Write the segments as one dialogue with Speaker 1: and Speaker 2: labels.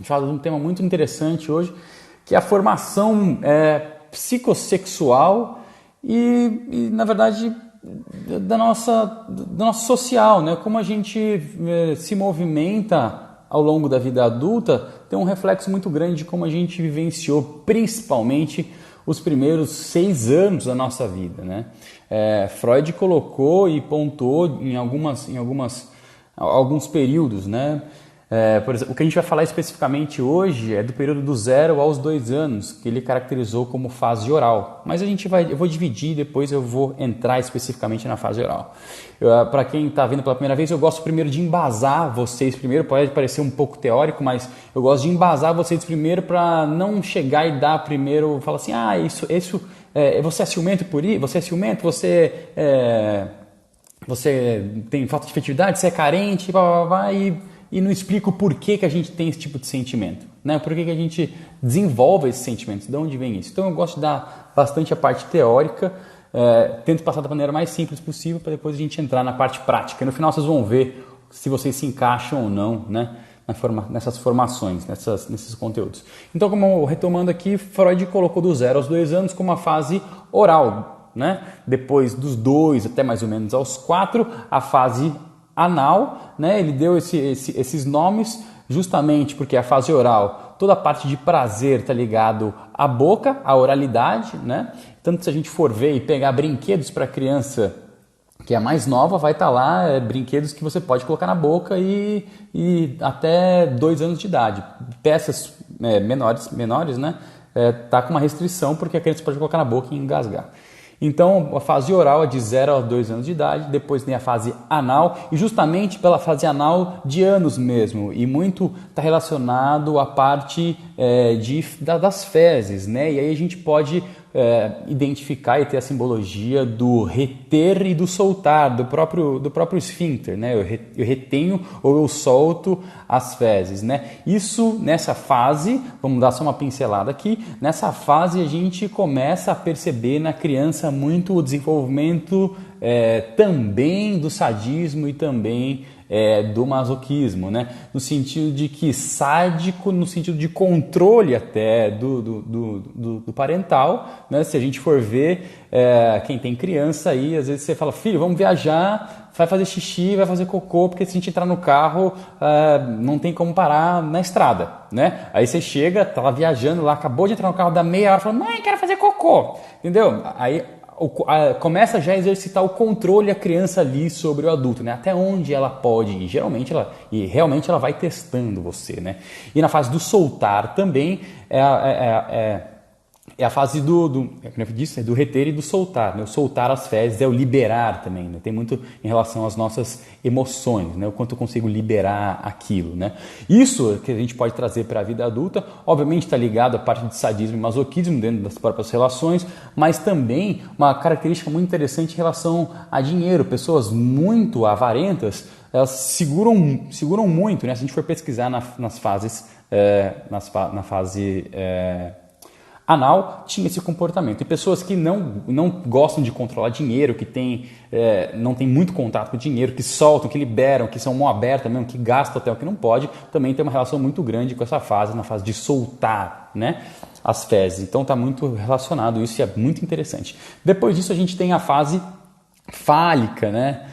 Speaker 1: gente fala de um tema muito interessante hoje, que é a formação psicossexual e, na verdade, da nossa social, né? Como a gente se movimenta ao longo da vida adulta, tem um reflexo muito grande de como a gente vivenciou, principalmente, os primeiros 6 anos da nossa vida, né? Freud colocou e pontuou em alguns períodos, né? Por exemplo, o que a gente vai falar especificamente hoje é do período do 0 aos 2 anos, que ele caracterizou como fase oral. Mas eu vou dividir, depois eu vou entrar especificamente na fase oral. Para quem está vendo pela primeira vez, eu gosto primeiro de embasar vocês primeiro, pode parecer um pouco teórico, mas eu gosto de embasar vocês primeiro para não chegar e dar primeiro, falar assim, você é ciumento por isso? Você é ciumento? Você tem falta de afetividade? Você é carente? E não explica o porquê que a gente tem esse tipo de sentimento, né? Por que a gente desenvolve esses sentimentos, de onde vem isso. Então eu gosto de dar bastante a parte teórica, tento passar da maneira mais simples possível para depois a gente entrar na parte prática. E no final vocês vão ver se vocês se encaixam ou não, né? Nessas formações, nesses conteúdos. Então, como retomando aqui, Freud colocou do 0 aos 2 anos como uma fase oral, né? Depois dos 2 até mais ou menos aos 4, a fase anal, né? Ele deu esses nomes justamente porque a fase oral, toda a parte de prazer está ligado à boca, à oralidade, né? Tanto se a gente for ver e pegar brinquedos para criança que é mais nova, vai estar lá brinquedos que você pode colocar na boca e até 2 anos de idade. Peças menores, né? Tá com uma restrição porque a criança pode colocar na boca e engasgar. Então, a fase oral é de 0 a 2 anos de idade, depois tem a fase anal, e justamente pela fase anal de anos mesmo, e muito está relacionado à parte das fezes, né? E aí a gente pode identificar e ter a simbologia do reter e do soltar, do próprio esfíncter, né? Eu retenho ou eu solto as fezes, né? Isso, nessa fase, vamos dar só uma pincelada aqui, nessa fase a gente começa a perceber na criança muito o desenvolvimento também do sadismo e também do masoquismo, né? No sentido de que sádico, no sentido de controle até do parental, né? Se a gente for ver quem tem criança aí, às vezes você fala, filho, vamos viajar, vai fazer xixi, vai fazer cocô, porque se a gente entrar no carro, não tem como parar na estrada, né? Aí você chega, tá lá viajando, lá acabou de entrar no carro, dá meia hora, fala, mãe, quero fazer cocô, entendeu? Aí começa já a exercitar o controle a criança ali sobre o adulto, né? Até onde ela pode ir. Realmente ela vai testando você, né? E na fase do soltar também é a fase como eu disse, do reter e do soltar, né? O soltar as fezes é o liberar também, né? Tem muito em relação às nossas emoções, né? O quanto eu consigo liberar aquilo, né? Isso que a gente pode trazer para a vida adulta, obviamente está ligado à parte de sadismo e masoquismo dentro das próprias relações, mas também uma característica muito interessante em relação a dinheiro. Pessoas muito avarentas, elas seguram muito, né? Se a gente for pesquisar nas fases, na fase anal, tinha esse comportamento. E pessoas que não gostam de controlar dinheiro, que não tem muito contato com o dinheiro, que soltam, que liberam, que são mão aberta mesmo, que gastam até o que não pode, também tem uma relação muito grande com essa fase, na fase de soltar, né, as fezes. Então está muito relacionado isso e é muito interessante. Depois disso a gente tem a fase fálica, né?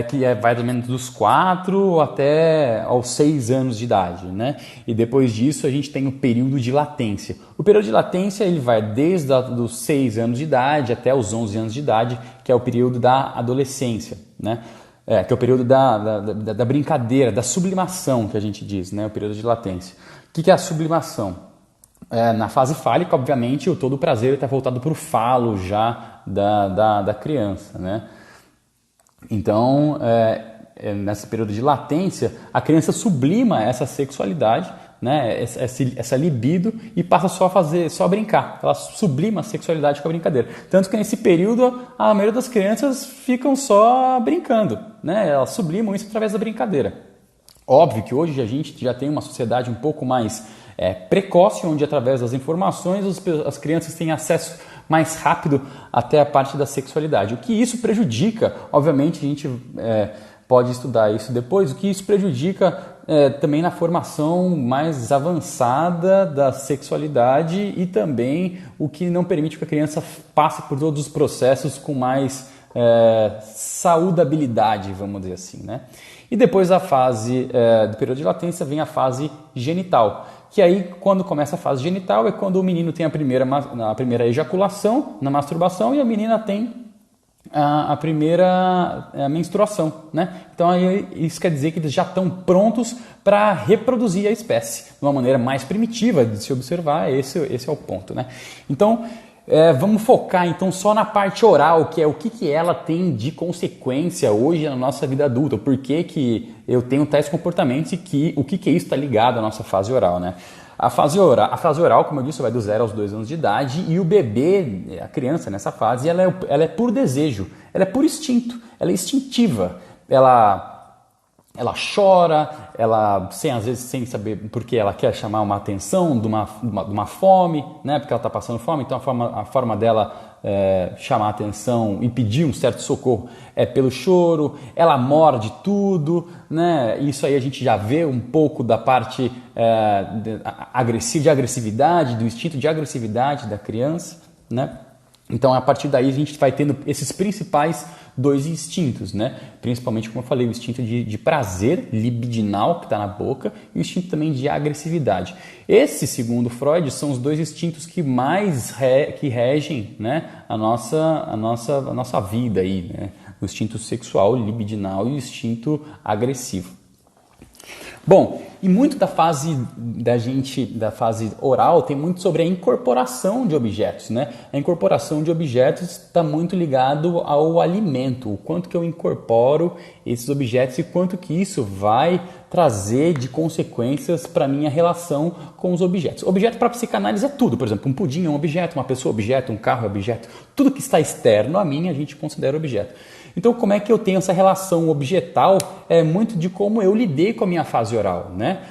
Speaker 1: Que vai mais ou menos dos 4 até aos 6 anos de idade, né? E depois disso a gente tem o período de latência. O período de latência ele vai desde os 6 anos de idade até os 11 anos de idade, que é o período da adolescência, né? Que é o período da brincadeira, da sublimação que a gente diz, né? O período de latência. O que é a sublimação? Na fase fálica, obviamente, todo o prazer está voltado para o falo já da criança, né? Então, nesse período de latência, a criança sublima essa sexualidade, né, essa libido e passa só a brincar. Ela sublima a sexualidade com a brincadeira. Tanto que nesse período, a maioria das crianças ficam só brincando, né? Elas sublimam isso através da brincadeira. Óbvio que hoje a gente já tem uma sociedade um pouco mais precoce, onde através das informações as crianças têm acesso mais rápido até a parte da sexualidade. O que isso prejudica, obviamente, a gente pode estudar isso depois, o que isso prejudica também na formação mais avançada da sexualidade e também o que não permite que a criança passe por todos os processos com mais saudabilidade, vamos dizer assim, né? E depois da fase do período de latência vem a fase genital, que aí quando começa a fase genital é quando o menino tem a primeira ejaculação na masturbação e a menina tem a primeira menstruação, né? Então aí, isso quer dizer que eles já estão prontos para reproduzir a espécie de uma maneira mais primitiva de se observar. Esse é o ponto, né? Então vamos focar então só na parte oral, que é o que ela tem de consequência hoje na nossa vida adulta, por que eu tenho tais comportamentos e o que isso está ligado à nossa fase oral, né? A fase oral, como eu disse, vai do 0 aos 2 anos de idade e o bebê, a criança nessa fase, ela é por desejo, ela é por instinto, ela é instintiva, ela chora, às vezes sem saber porque ela quer chamar uma atenção de uma fome, né? Porque ela está passando fome, então a forma dela chamar a atenção e pedir um certo socorro é pelo choro, ela morde tudo, né? Isso aí a gente já vê um pouco da parte de agressividade, do instinto de agressividade da criança, né? Então, a partir daí, a gente vai tendo esses principais 2 instintos, né? Principalmente, como eu falei, o instinto de prazer libidinal, que está na boca, e o instinto também de agressividade. Esse, segundo Freud, são os 2 instintos que mais que regem, né, a nossa vida aí, né? O instinto sexual libidinal e o instinto agressivo. Bom, e muito da fase da fase oral tem muito sobre a incorporação de objetos, né? A incorporação de objetos está muito ligado ao alimento, o quanto que eu incorporo esses objetos e quanto que isso vai trazer de consequências para a minha relação com os objetos. Objeto para psicanálise é tudo, por exemplo, um pudim é um objeto, uma pessoa é objeto, um carro é objeto, tudo que está externo a mim a gente considera objeto. Então, como é que eu tenho essa relação objetal? É muito de como eu lidei com a minha fase oral, né?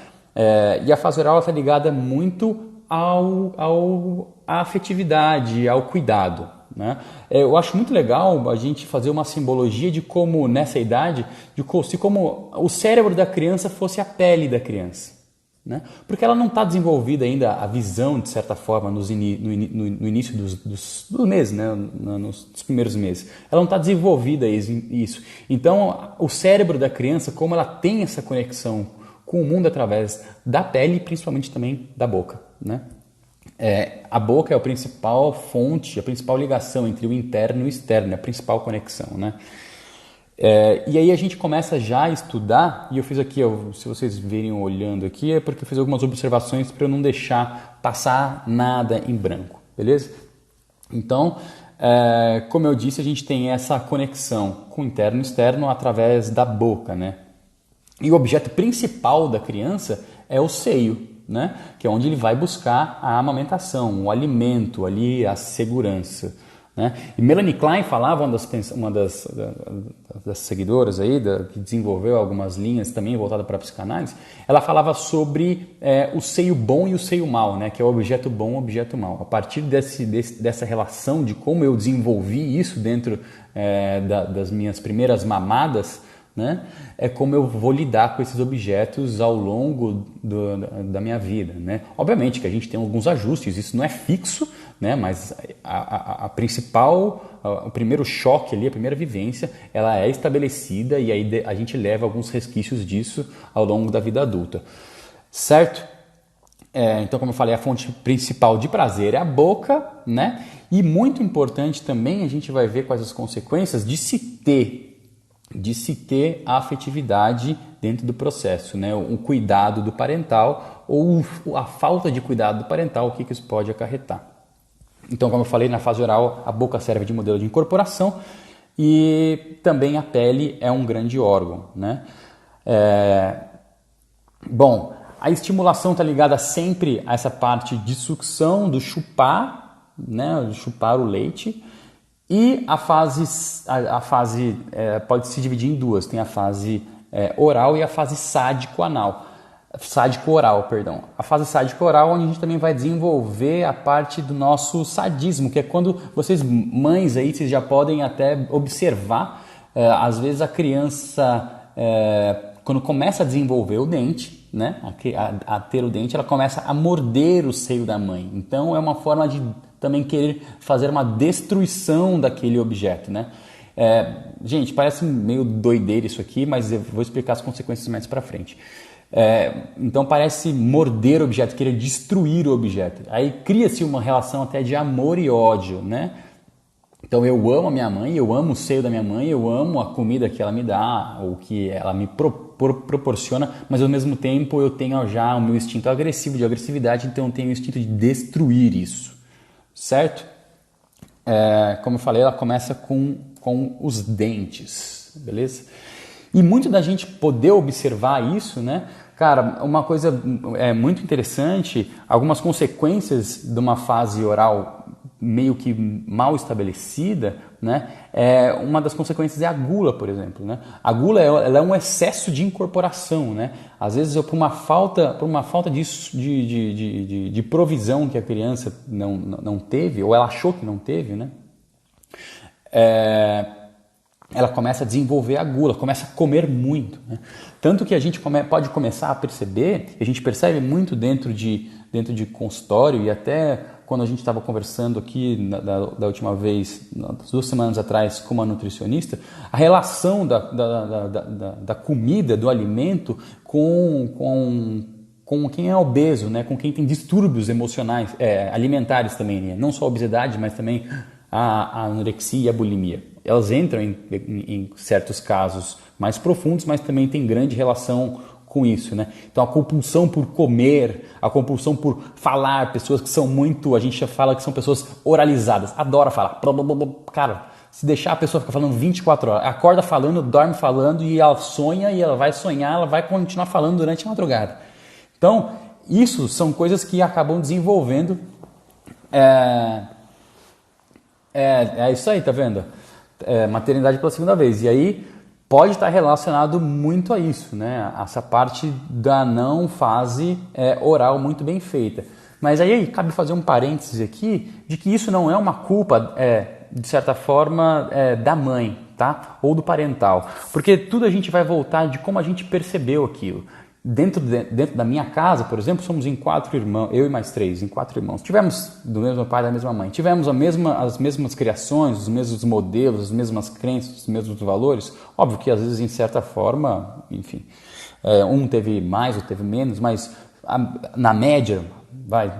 Speaker 1: E a fase oral está ligada muito à afetividade, ao cuidado, né? Eu acho muito legal a gente fazer uma simbologia de como, nessa idade, como o cérebro da criança fosse a pele da criança, né? Porque ela não está desenvolvida ainda a visão, de certa forma, no início dos meses, né? Nos primeiros meses. Ela não está desenvolvida isso. Então, o cérebro da criança, como ela tem essa conexão com o mundo através da pele e principalmente também da boca, né? A boca é a principal fonte, a principal ligação entre o interno e o externo, a principal conexão, né? E aí a gente começa já a estudar, e eu fiz aqui, se vocês virem olhando aqui, é porque eu fiz algumas observações para eu não deixar passar nada em branco, beleza? Então, como eu disse, a gente tem essa conexão com o interno e o externo através da boca, né? E o objeto principal da criança é o seio, né? Que é onde ele vai buscar a amamentação, o alimento, ali, a segurança, né? E Melanie Klein falava, uma das seguidoras aí, que desenvolveu algumas linhas também voltadas para a psicanálise, ela falava sobre o seio bom e o seio mau, né? Que é o objeto bom e o objeto mau. A partir dessa relação de como eu desenvolvi isso dentro das minhas primeiras mamadas, né? É como eu vou lidar com esses objetos ao longo da minha vida, né? Obviamente que a gente tem alguns ajustes, isso não é fixo, né? Mas o primeiro choque ali, a primeira vivência, ela é estabelecida e aí a gente leva alguns resquícios disso ao longo da vida adulta, certo? Então, como eu falei, a fonte principal de prazer é a boca, né? E muito importante também, a gente vai ver quais as consequências de se ter a afetividade dentro do processo, né? O cuidado do parental ou a falta de cuidado do parental, o que isso pode acarretar. Então, como eu falei, na fase oral, a boca serve de modelo de incorporação e também a pele é um grande órgão, né? Bom, a estimulação está ligada sempre a essa parte de sucção, do chupar, né? De chupar o leite. E a fase pode se dividir em duas, tem a fase oral e a fase sádico-oral, perdão. A fase sádico-oral, onde a gente também vai desenvolver a parte do nosso sadismo, que é quando vocês, mães aí, vocês já podem até observar, às vezes a criança quando começa a desenvolver o dente, né, a ter o dente, ela começa a morder o seio da mãe. Então é uma forma de também querer fazer uma destruição daquele objeto, né? Gente, parece meio doideira isso aqui, mas eu vou explicar as consequências mais para frente. Então parece morder o objeto, querer destruir o objeto. Aí cria-se uma relação até de amor e ódio, né? Então eu amo a minha mãe, eu amo o seio da minha mãe, eu amo a comida que ela me dá, ou que ela me proporciona, mas ao mesmo tempo eu tenho já o meu instinto agressivo, de agressividade, então eu tenho o instinto de destruir isso, certo? Como eu falei, ela começa com os dentes, beleza? E muito da gente poder observar isso, né? Cara, uma coisa muito interessante, algumas consequências de uma fase oral meio que mal estabelecida, né? Uma das consequências é a gula, por exemplo, né? A gula ela é um excesso de incorporação, né? Às vezes por uma falta de provisão que a criança não teve, ou ela achou que não teve, né? Ela começa a desenvolver a gula, começa a comer muito, né? Tanto que a gente pode começar a perceber, a gente percebe muito dentro de consultório, e até quando a gente estava conversando aqui da última vez, 2 semanas atrás, com uma nutricionista, a relação da comida, do alimento com quem é obeso, né? Com quem tem distúrbios emocionais, alimentares também, né? Não só a obesidade, mas também a anorexia e a bulimia. Elas entram em certos casos mais profundos, mas também tem grande relação com isso, né? Então a compulsão por comer, a compulsão por falar, pessoas que são muito, a gente já fala que são pessoas oralizadas, adora falar. Cara, se deixar a pessoa ficar falando 24 horas, acorda falando, dorme falando, e ela sonha, e ela vai sonhar, ela vai continuar falando durante a madrugada. Então, isso são coisas que acabam desenvolvendo. É isso aí, tá vendo? Maternidade pela segunda vez. E aí pode estar relacionado muito a isso, né? Essa parte da não fase oral muito bem feita. Mas aí cabe fazer um parênteses aqui de que isso não é uma culpa, de certa forma, da mãe, tá? Ou do parental. Porque tudo a gente vai voltar de como a gente percebeu aquilo. Dentro da minha casa, por exemplo, somos em 4 irmãos, eu e mais 3, em 4 irmãos. Tivemos do mesmo pai e da mesma mãe. Tivemos as mesmas criações, os mesmos modelos, as mesmas crenças, os mesmos valores. Óbvio que às vezes, em certa forma, enfim, um teve mais, outro teve menos, mas na média,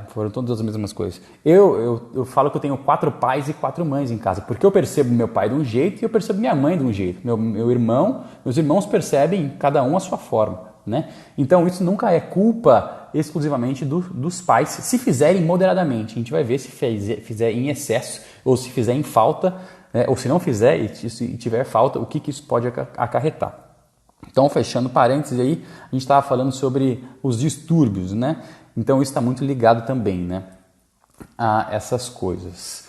Speaker 1: foram todas as mesmas coisas. Eu falo que eu tenho 4 pais e 4 mães em casa, porque eu percebo meu pai de um jeito e eu percebo minha mãe de um jeito. Meus irmãos percebem cada um a sua forma. Né? Então isso nunca é culpa exclusivamente dos pais, se fizerem moderadamente. A gente vai ver se fizer em excesso ou se fizer em falta, né? Ou se não fizer e tiver falta, o que isso pode acarretar. Então, fechando parênteses aí, a gente estava falando sobre os distúrbios, né? Então isso está muito ligado também, né, a essas coisas.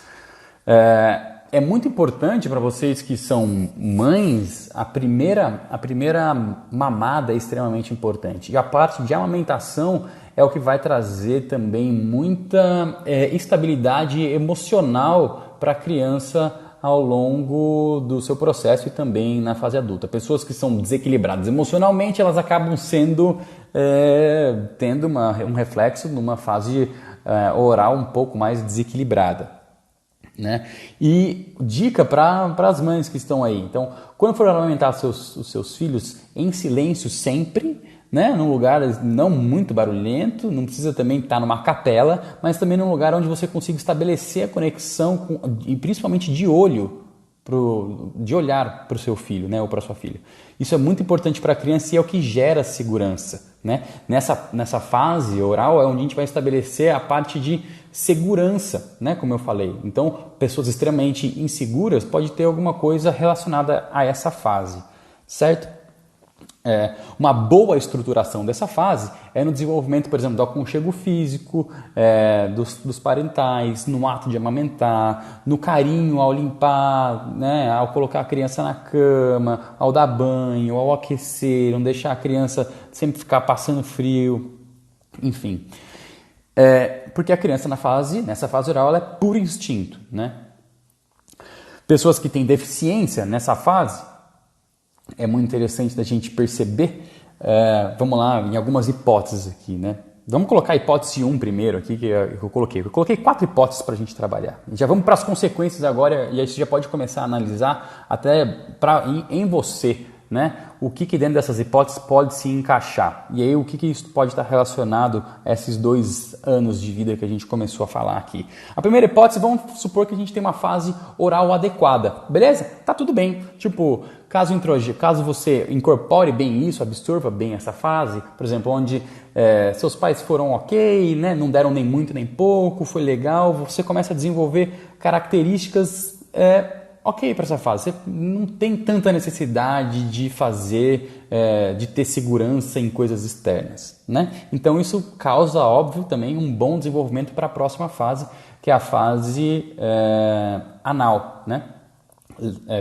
Speaker 1: É muito importante para vocês que são mães, a primeira mamada é extremamente importante. E a parte de amamentação é o que vai trazer também muita estabilidade emocional para a criança ao longo do seu processo e também na fase adulta. Pessoas que são desequilibradas emocionalmente, elas acabam tendo um reflexo numa fase oral um pouco mais desequilibrada. Né? E dica para as mães que estão aí. Então, quando for amamentar os seus filhos, em silêncio sempre, né? Num lugar não muito barulhento, não precisa também estar numa capela, mas também num lugar onde você consiga estabelecer a conexão e principalmente de olhar para o seu filho, né? Ou para sua filha. Isso é muito importante para a criança e é o que gera segurança. Né? Nessa fase oral é onde a gente vai estabelecer a parte de segurança, né? Como eu falei. Então, pessoas extremamente inseguras pode ter alguma coisa relacionada a essa fase, certo? Uma boa estruturação dessa fase é no desenvolvimento, por exemplo, do aconchego físico, dos parentais, no ato de amamentar, no carinho ao limpar, né, ao colocar a criança na cama, ao dar banho, ao aquecer, não deixar a criança sempre ficar passando frio, enfim. Porque a criança nessa fase oral, ela é puro instinto, né? Pessoas que têm deficiência nessa fase, é muito interessante da gente perceber. Vamos lá, em algumas hipóteses aqui, né? Vamos colocar a hipótese 1 primeiro aqui, que eu coloquei. Eu coloquei 4 hipóteses para a gente trabalhar. Já vamos para as consequências agora, e aí você já pode começar a analisar até em você, né? O que dentro dessas hipóteses pode se encaixar. E aí o que isso pode estar relacionado a esses 2 anos de vida que a gente começou a falar aqui. A primeira hipótese, vamos supor que a gente tem uma fase oral adequada. Beleza? Tá tudo bem. Tipo, caso você incorpore bem isso, absorva bem essa fase, por exemplo, onde seus pais foram ok, né? Não deram nem muito nem pouco, foi legal, você começa a desenvolver características ok para essa fase. Você não tem tanta necessidade de de ter segurança em coisas externas, né? Então isso causa, óbvio, também um bom desenvolvimento para a próxima fase, que é a fase anal, né?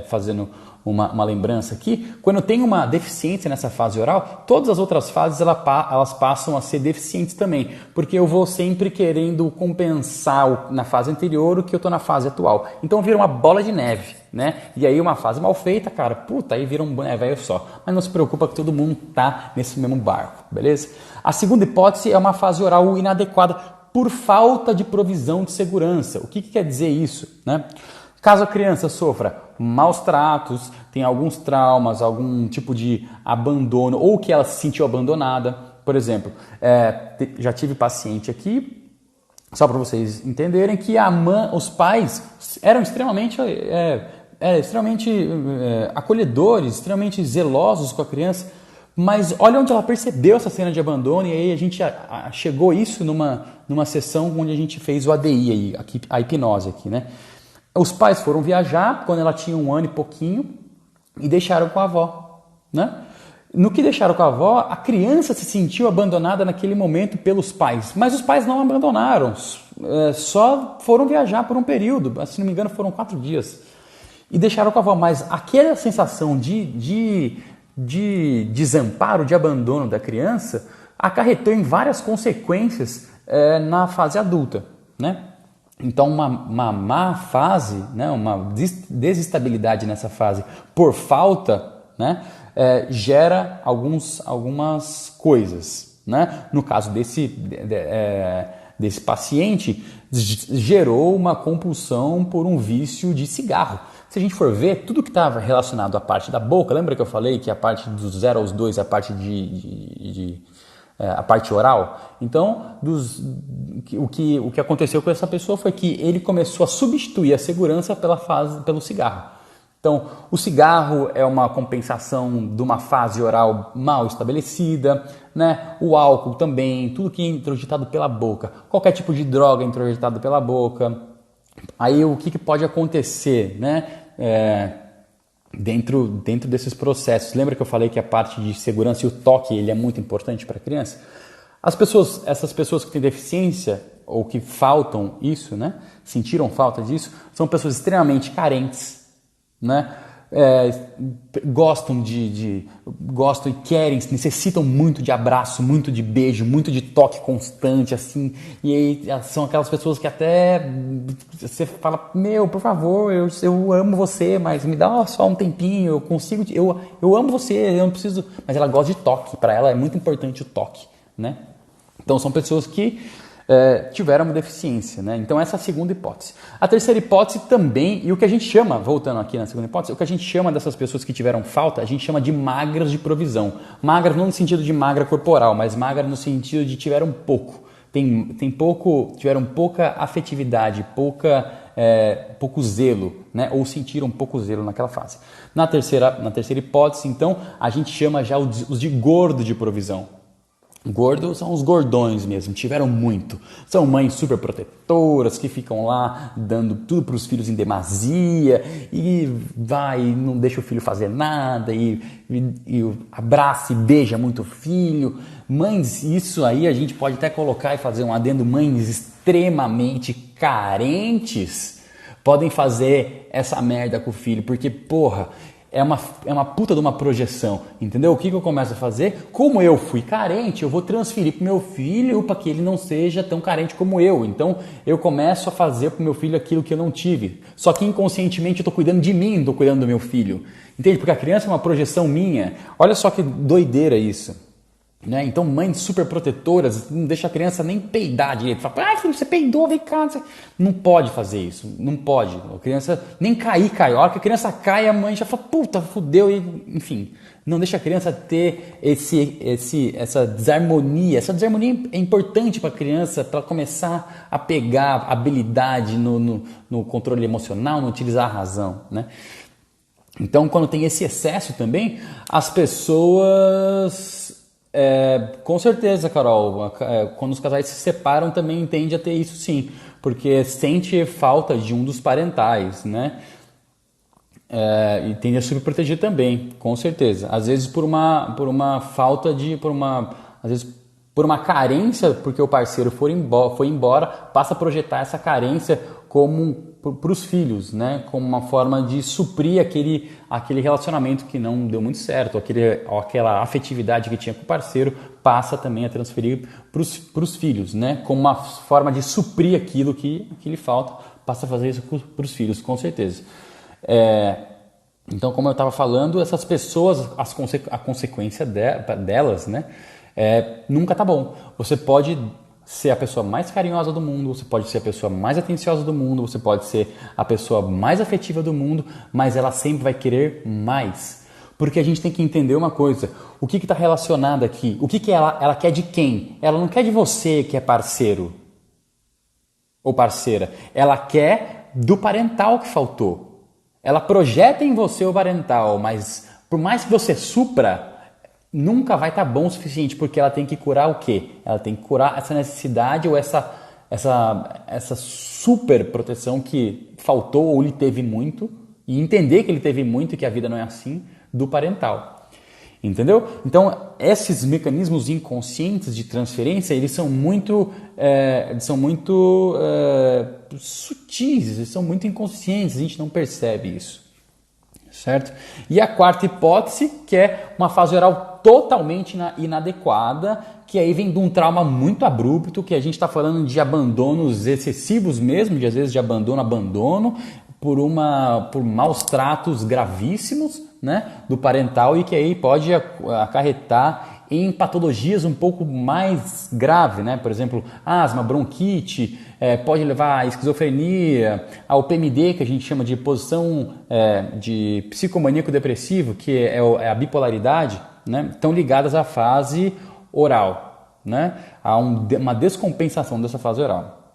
Speaker 1: Fazendo uma lembrança aqui, quando eu tenho uma deficiência nessa fase oral, todas as outras fases elas passam a ser deficientes também, porque eu vou sempre querendo compensar na fase anterior o que eu estou na fase atual. Então vira uma bola de neve, né? E aí uma fase mal feita, cara, puta, aí vira um boné velho só. Mas não se preocupa que todo mundo tá nesse mesmo barco, beleza? A segunda hipótese é uma fase oral inadequada por falta de provisão de segurança. O que quer dizer isso, né? Caso a criança sofra maus tratos, tenha alguns traumas, algum tipo de abandono, ou que ela se sentiu abandonada, por exemplo, já tive paciente aqui, só para vocês entenderem, que os pais eram extremamente acolhedores, extremamente zelosos com a criança, mas olha onde ela percebeu essa cena de abandono, e aí a gente chegou isso numa sessão onde a gente fez o ADI, a hipnose aqui, né? Os pais foram viajar quando ela tinha 1 ano e pouquinho e deixaram com a avó, né? No que deixaram com a avó, a criança se sentiu abandonada naquele momento pelos pais, mas os pais não abandonaram, só foram viajar por um período, se não me engano foram 4 dias, e deixaram com a avó, mas aquela sensação de desamparo, de abandono da criança, acarretou em várias consequências na fase adulta, né? Então, uma má fase, né, uma desestabilidade nessa fase por falta, né, gera algumas coisas, né? No caso desse paciente, gerou uma compulsão por um vício de cigarro. Se a gente for ver, tudo que estava relacionado à parte da boca, lembra que eu falei que a parte dos 0 aos 2 é a parte a parte oral? Então, o que aconteceu com essa pessoa foi que ele começou a substituir a segurança pelo cigarro. Então, o cigarro é uma compensação de uma fase oral mal estabelecida, né? O álcool também, tudo que é introjetado pela boca, qualquer tipo de droga introjetado pela boca. Aí o que pode acontecer, né? Dentro desses processos. Lembra que eu falei que a parte de segurança e o toque ele é muito importante para a criança? Essas pessoas que têm deficiência ou que faltam isso, né? Sentiram falta disso, são pessoas extremamente carentes, né? Gostam gostam e querem, necessitam muito de abraço, muito de beijo, muito de toque constante, assim, e aí são aquelas pessoas que até você fala, meu, por favor, eu amo você, mas me dá só um tempinho, eu consigo, eu amo você, eu não preciso, mas ela gosta de toque, para ela é muito importante o toque, né? Então são pessoas que tiveram uma deficiência, né? Então essa é a segunda hipótese. A terceira hipótese também, e o que a gente chama, voltando aqui na segunda hipótese, o que a gente chama dessas pessoas que tiveram falta, a gente chama de magras de provisão. Magras não no sentido de magra corporal, mas magra no sentido de tiveram pouco. Tiveram pouca afetividade, pouco zelo, né? Ou sentiram pouco zelo naquela fase. Na terceira hipótese, então, a gente chama já os de gordo de provisão. Gordos são os gordões mesmo, tiveram muito. São mães super protetoras que ficam lá dando tudo para os filhos em demasia e não deixa o filho fazer nada e abraça e beija muito o filho. Mães, isso aí a gente pode até colocar e fazer um adendo, mães extremamente carentes podem fazer essa merda com o filho, porque, porra, é uma puta de uma projeção, entendeu? O que eu começo a fazer? Como eu fui carente, eu vou transferir para o meu filho para que ele não seja tão carente como eu. Então, eu começo a fazer para o meu filho aquilo que eu não tive. Só que inconscientemente eu estou cuidando de mim, não estou cuidando do meu filho. Entende? Porque a criança é uma projeção minha. Olha só que doideira isso. Né? Então, mães super protetoras não deixam a criança nem peidar direito. Fala, ai filho, você peidou, vem cá. Não pode fazer isso, não pode. A criança nem cair, cai. A hora que a criança cai, a mãe já fala, puta, fudeu. Enfim, não deixa a criança ter essa desarmonia. Essa desarmonia é importante para a criança, para começar a pegar habilidade no controle emocional, no utilizar a razão, né? Então, quando tem esse excesso também, as pessoas... com certeza, Carol, quando os casais se separam também tende a ter isso sim, porque sente falta de um dos parentais, né? E tende a subproteger também, com certeza. Às vezes por uma falta de... às vezes por uma carência, porque o parceiro foi embora, passa a projetar essa carência como para os filhos, né? Como uma forma de suprir aquele relacionamento que não deu muito certo, aquela afetividade que tinha com o parceiro, passa também a transferir para os filhos, né? Como uma forma de suprir aquilo que lhe falta, passa a fazer isso para os filhos, com certeza. Então, como eu estava falando, essas pessoas, a consequência delas, né? Nunca tá bom. Você pode ser a pessoa mais carinhosa do mundo, você pode ser a pessoa mais atenciosa do mundo, você pode ser a pessoa mais afetiva do mundo, mas ela sempre vai querer mais. Porque a gente tem que entender uma coisa, o que está relacionado aqui? O que ela quer de quem? Ela não quer de você que é parceiro ou parceira, ela quer do parental que faltou. Ela projeta em você o parental, mas por mais que você supra, nunca vai estar bom o suficiente, porque ela tem que curar o quê? Ela tem que curar essa necessidade ou essa super proteção que faltou ou ele teve muito, e entender que ele teve muito e que a vida não é assim, do parental. Entendeu? Então, esses mecanismos inconscientes de transferência, eles são muito sutis, eles são muito inconscientes, a gente não percebe isso. Certo? E a quarta hipótese, que é uma fase oral totalmente inadequada, que aí vem de um trauma muito abrupto, que a gente está falando de abandonos excessivos mesmo, às vezes de abandono, por maus tratos gravíssimos, né, do parental, e que aí pode acarretar em patologias um pouco mais graves, né? Por exemplo, asma, bronquite, pode levar à esquizofrenia, ao PMD, que a gente chama de posição de psicomaníaco-depressivo, que é a bipolaridade, né? Estão ligadas à fase oral, né? Há uma descompensação dessa fase oral.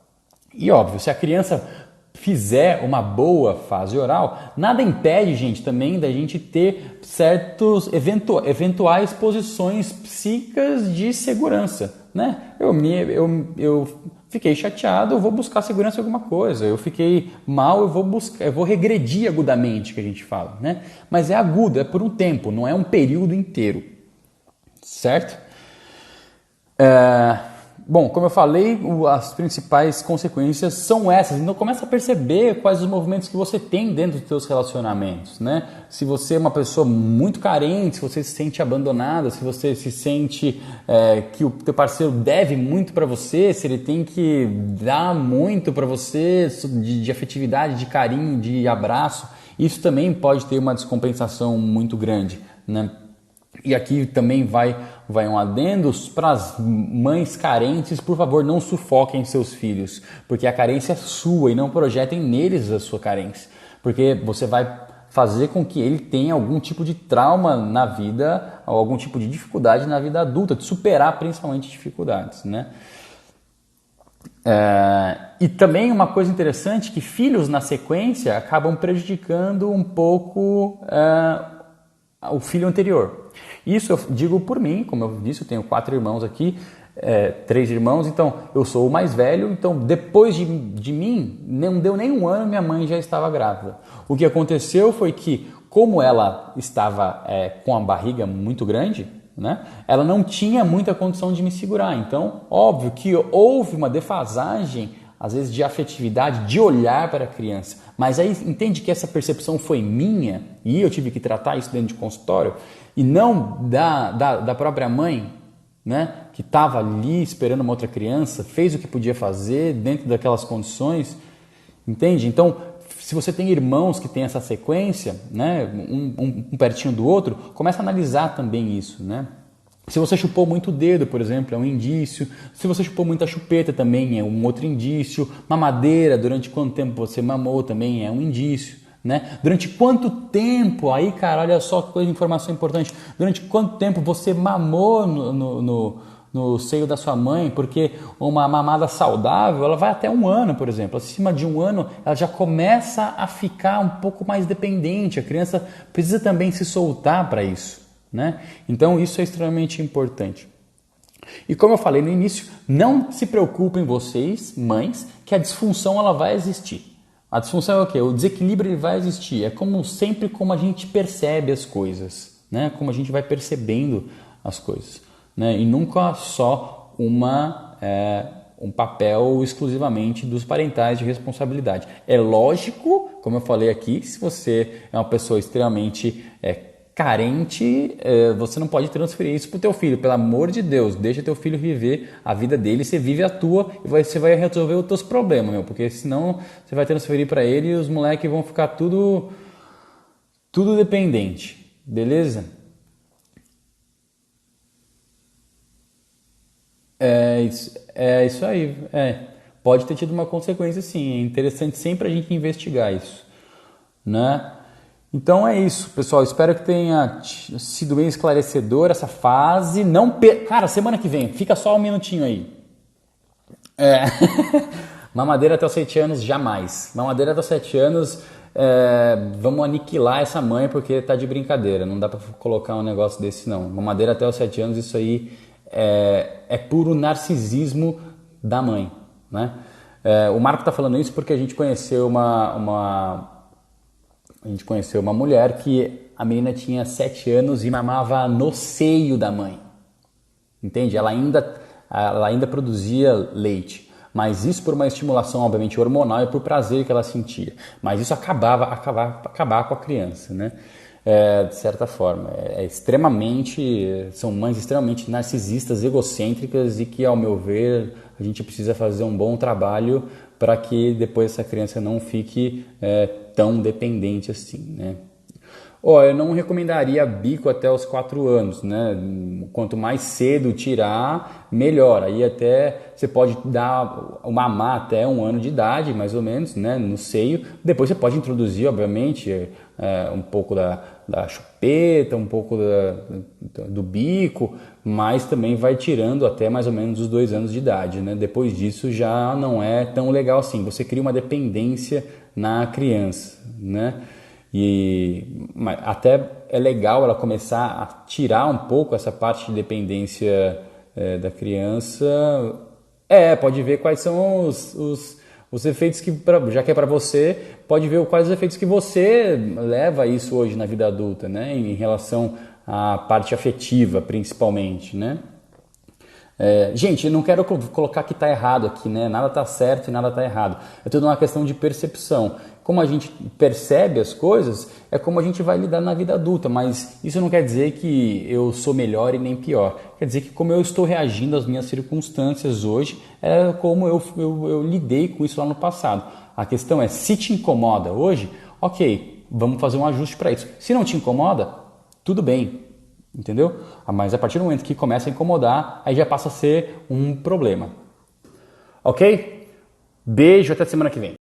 Speaker 1: E óbvio, se a criança fizer uma boa fase oral, nada impede, gente, também da gente ter certos eventuais posições psíquicas de segurança, né? Eu fiquei chateado, eu vou buscar segurança em alguma coisa. Eu fiquei mal, eu vou regredir agudamente, que a gente fala, né? Mas é agudo, é por um tempo, não é um período inteiro, certo? Bom, como eu falei, as principais consequências são essas. Então começa a perceber quais os movimentos que você tem dentro dos seus relacionamentos, né? Se você é uma pessoa muito carente, se você se sente abandonada, se você se sente que o teu parceiro deve muito para você, se ele tem que dar muito para você de afetividade, de carinho, de abraço, isso também pode ter uma descompensação muito grande, né? E aqui também vai um adendo para as mães carentes, por favor, não sufoquem seus filhos, porque a carência é sua e não projetem neles a sua carência, porque você vai fazer com que ele tenha algum tipo de trauma na vida, ou algum tipo de dificuldade na vida adulta, de superar principalmente dificuldades, né? E também uma coisa interessante, que filhos na sequência acabam prejudicando um pouco o filho anterior. Isso eu digo por mim, como eu disse, eu tenho 4 irmãos aqui, 3 irmãos, então eu sou o mais velho, então depois de mim, não deu nem um ano, minha mãe já estava grávida. O que aconteceu foi que, como ela estava com a barriga muito grande, né, ela não tinha muita condição de me segurar, então óbvio que houve uma defasagem às vezes de afetividade, de olhar para a criança. Mas aí entende que essa percepção foi minha e eu tive que tratar isso dentro de consultório e não da própria mãe, né, que estava ali esperando uma outra criança, fez o que podia fazer dentro daquelas condições, entende? Então, se você tem irmãos que têm essa sequência, né, um pertinho do outro, começa a analisar também isso, né? Se você chupou muito o dedo, por exemplo, é um indício. Se você chupou muita chupeta, também é um outro indício. Mamadeira, durante quanto tempo você mamou, também é um indício, né? Durante quanto tempo, aí, cara, olha só que coisa, informação importante. Durante quanto tempo você mamou no seio da sua mãe? Porque uma mamada saudável, ela vai até 1 ano, por exemplo. Acima de 1 ano, ela já começa a ficar um pouco mais dependente. A criança precisa também se soltar para isso, né? Então isso é extremamente importante. E como eu falei no início, não se preocupem vocês, mães, que a disfunção ela vai existir. A disfunção é o quê? O desequilíbrio ele vai existir. É como sempre como a gente percebe as coisas, né? Como a gente vai percebendo as coisas, né? E nunca só um papel exclusivamente dos parentais de responsabilidade. É lógico, como eu falei aqui, se você é uma pessoa extremamente carente, você não pode transferir isso para o teu filho. Pelo amor de Deus, deixa teu filho viver a vida dele, você vive a tua e você vai resolver os teus problemas, porque senão você vai transferir para ele e os moleques vão ficar tudo dependente, beleza? É isso aí. Pode ter tido uma consequência, sim. É interessante sempre a gente investigar isso, né? Então é isso, pessoal. Espero que tenha sido bem esclarecedor essa fase. Cara, semana que vem, fica só um minutinho aí. Mamadeira até os 7 anos, jamais. Mamadeira até os 7 anos, vamos aniquilar essa mãe porque tá de brincadeira. Não dá pra colocar um negócio desse, não. Mamadeira até os 7 anos, isso aí é puro narcisismo da mãe, né? O Marco tá falando isso porque a gente conheceu uma mulher que a menina tinha 7 anos e mamava no seio da mãe. Entende? Ela ainda produzia leite. Mas isso por uma estimulação, obviamente, hormonal e por prazer que ela sentia. Mas isso acabar com a criança, né? De certa forma. São mães extremamente narcisistas, egocêntricas e que, ao meu ver, a gente precisa fazer um bom trabalho para que depois essa criança não fique tão dependente assim, né? Eu não recomendaria bico até os 4 anos, né? Quanto mais cedo tirar, melhor. Aí até você pode dar o mamar até 1 ano de idade, mais ou menos, né? No seio. Depois você pode introduzir, obviamente, um pouco da chupeta, um pouco do bico, mas também vai tirando até mais ou menos os 2 anos de idade, né? Depois disso já não é tão legal assim. Você cria uma dependência na criança, né? E até é legal ela começar a tirar um pouco essa parte de dependência da criança. Pode ver quais são os efeitos que, já que é para você, pode ver quais os efeitos que você leva isso hoje na vida adulta, né? Em relação à parte afetiva, principalmente, né? Gente, eu não quero colocar que está errado aqui, né? Nada está certo e nada está errado. É tudo uma questão de percepção. Como a gente percebe as coisas, é como a gente vai lidar na vida adulta. Mas isso não quer dizer que eu sou melhor e nem pior. Quer dizer que como eu estou reagindo às minhas circunstâncias hoje, é como eu lidei com isso lá no passado. A questão é, se te incomoda hoje, ok, vamos fazer um ajuste para isso. Se não te incomoda, tudo bem. Entendeu? Mas a partir do momento que começa a incomodar, aí já passa a ser um problema. Ok? Beijo, até semana que vem.